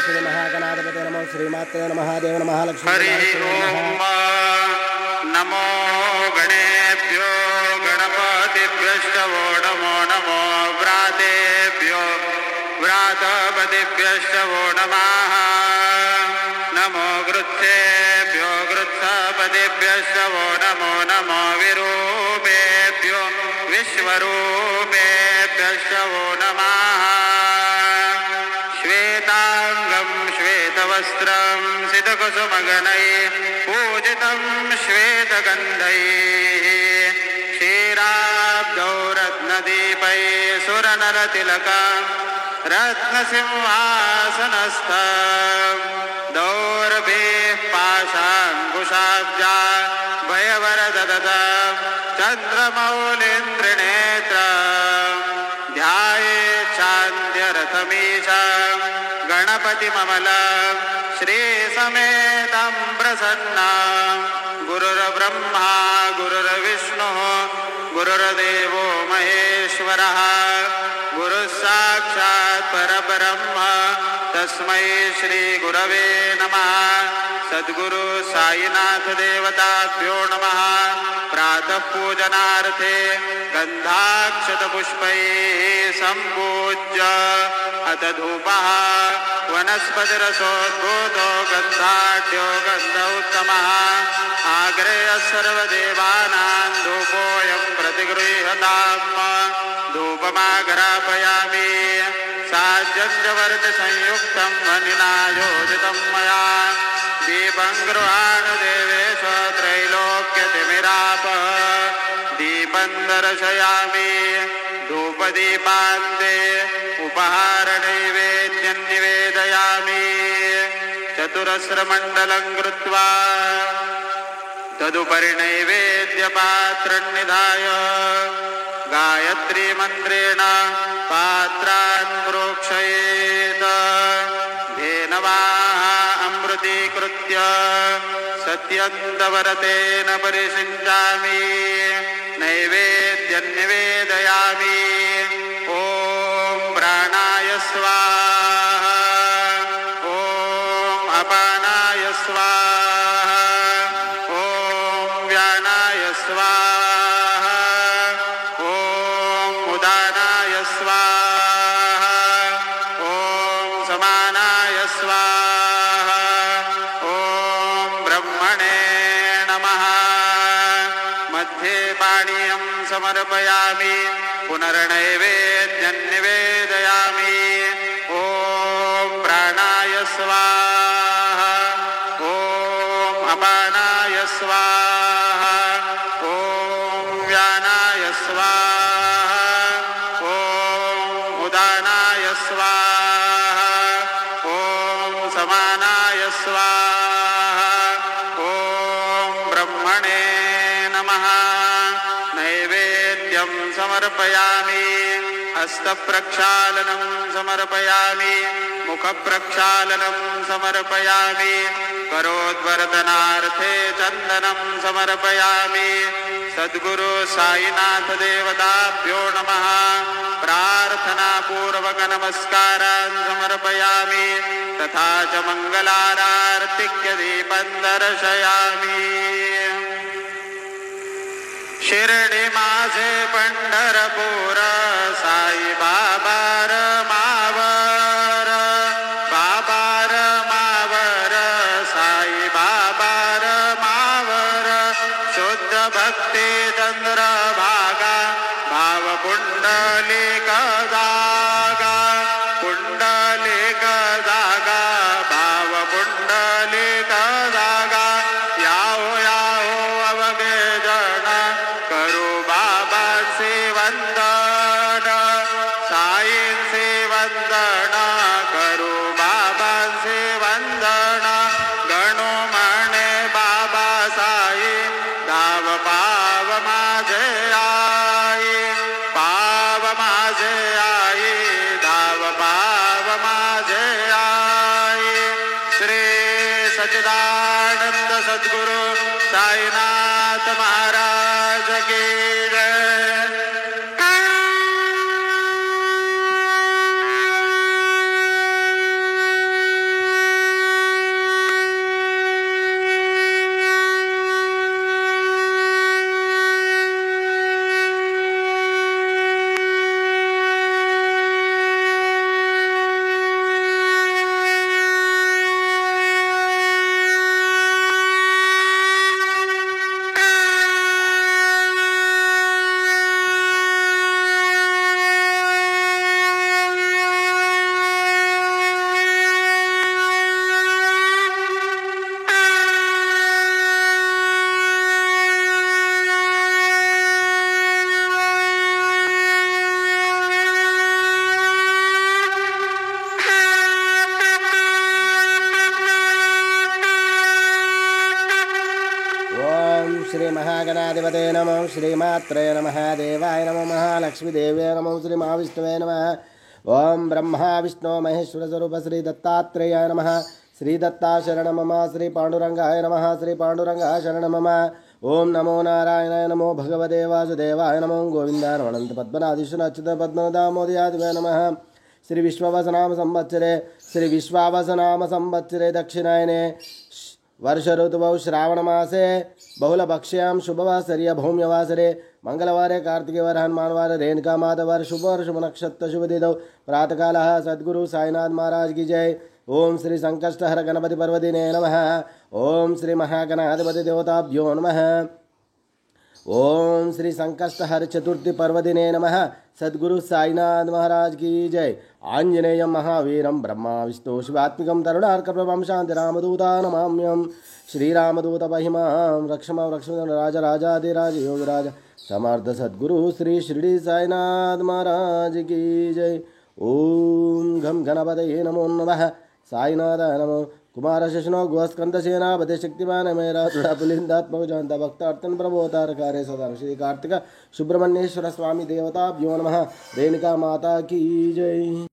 श्री महागणाधिपते नमो श्रीमात्रे नमः देव नमः लक्ष्मी हरि ओम नमो गणेभ्यो गणपतिभ्यश्चवो नमो नमो व्रातेभ्यो व्रातपतिभ्यश्चवो नमः नमो गृत्सेभ्यो गृत्सपतिभ्यश्चवो नमो नमो विरूपेभ्यो विश्वरूपेभ्यश्चवो नमः श्वेतांगं श्वेतवस्त्रं सितकुसुमगणैः पूजितं श्वेतगन्धैः क्षीराब्धौ रत्नदीपैः सुरनरतिलकं रत्नसिंहासनस्थं दौर्भिः पाशाङ्कुशाब्जां भयवरददतं चन्द्रमौलिन्द्रनेत्रं ध्यायेत् शान्त्यरथमीशं गणपतिममलं श्रीसमेतं प्रसन्नं गुरुर्ब्रह्मा गुरुर्विष्णुः गुरुर्देवो महेश्वरः गुरुः साक्षात् परब्रह्म तस्मै श्रीगुरवे नमः सद्गुरु साईनाथ देवताभ्यो नमः प्रातः पूजनार्थे गन्धाक्षतपुष्पैः सम्पूज्य अथ धूपः वनस्पतिरसोद्भूतो गन्धाढ्यो गन्ध उत्तमः आग्रेयः सर्वदेवानां धूपोऽयं प्रतिगृह्यताम् धूपमाघ्रापयामि साज्यञ्जवर्गसंयुक्तं वनिना योजितं मया दीपं गृहाणु देवेश त्रैलोक्यतिमिरापः दीपं दर्शयामि धूपदीपान्ते उपहारनैवेद्यं निवेदयामि चतुरस्रमण्डलं कृत्वा तदुपरि नैवेद्यपात्रं निधाय गायत्रीमन्त्रेण पात्रान् प्रोक्षयेत् धेनवाः अमृतीकृत्य सत्यन्तवरतेन परिषिञ्चामि नैवेद्यं निवेदयामि ॐ प्राणाय स्वाहा ॐ अपानाय स्वाहा ॐ व्यानाय स्वाहा ॐ उदानाय स्वाहा ॐ समानाय स्वाहा ॐ ब्रह्मणे नमः मध्ये पानीयं समर्पयामि पुनर्नैवेद्यं निवेदयामि ॐ प्राणाय स्वाहा ॐ अपानाय स्वाहा ॐ व्यानाय स्वाहा ॐ उदानाय स्वाहा ॐ समानाय स्वाहा ॐ ब्रह्मणे नमः नैवेद्यं समर्पयामि हस्तप्रक्षालनं समर्पयामि मुखप्रक्षालनं समर्पयामि करोद्वर्धनार्थे चन्दनं समर्पयामि सद्गुरु साईनाथ देवताभ्यो नमः प्रार्थनापूर्वक नमस्कारान् समर्पयामि तथा च मङ्गलारार्तिक्य दीपं दर्शयामि शिर्डी माझे पंढरपूर साई बाबार मावर बाबार मावर साई बाबार मावर शुद्ध भक्ती चंद्र भागा भाव पुंडलिक जागा पुंडलिक जागा भाव पुंडलिक जागा याहो याहो अवघे जन करू बाबांचे वंदन साईंचे वंदन करू बाबांचे वंदन गणू म्हणे बाबा साई धाव पाव माझे आई पाव माझे आई धाव पाव माझे आई श्री सच्चिदानंद सद्गुरु साईनाथ महाराज की जय। गणाधिपते नमो श्रीमात्रे नमः देवाय नमो महालक्ष्मीदेव्यै नमो श्रीमहाविष्णवे नमः ओम ब्रह्मा विष्णु महेश्वर स्वरूप श्री दत्तात्रेयाय नमः श्री दत्ता शरण मम श्री पांडुरंगाय नमः श्री पांडुरंगा शरण मम ओम नमो नारायणाय नमो भगवते वासुदेवाय नमो गोविंदाय नमो अनंत पद्मनाभीश्वर अच्युत पद्मनाभमोदयादिवे नमः श्री विश्वावसनाम संवत्सरे दक्षिणायने वर्ष ऋतुभौ श्रावण मासे बहुलभक्ष्यां शुभवासर्य भौम्यवासरे मंगलवारे कार्तिके हनुमानवार रेणुका माधवार शुभ नक्षत्र शुभ तिथौ प्रातःकालः सद्गुरु साईनाथ महाराज की जय। ओम श्री संकष्टहर गणपति पर्वदिने नमः। ओम श्री महागणाधिपति देवताभ्यो नमः। ओम श्री संकष्टहर चतुर्थी पर्वदिने नमः। सद्गुरु साईनाथ महाराज की जय। आंजनेय महावीरम ब्रह्मा विष्णु शिवात्मिकं तरुणार्कप्रभं शांति रामदूता नमाम्यहं श्रीरामदूत महिमां रक्षमां राजाधिराज योगराज समर्थ सद्गुरु श्री शिरडी साईनाथ महाराज की जय। ओम घम गणपतये नमो नमः। साईनाथाय नमो कुमार शिष्णो गोस्कंदसेनापति शक्तिमान मेरा तुड़ा पुलिंदात्मक जानता भक्तार्थन प्रभोतार कार्य सदा श्री कार्तिक सुब्रह्मण्येश्वर स्वामी देवताभ्यो नमः। रेणुका माता की जय।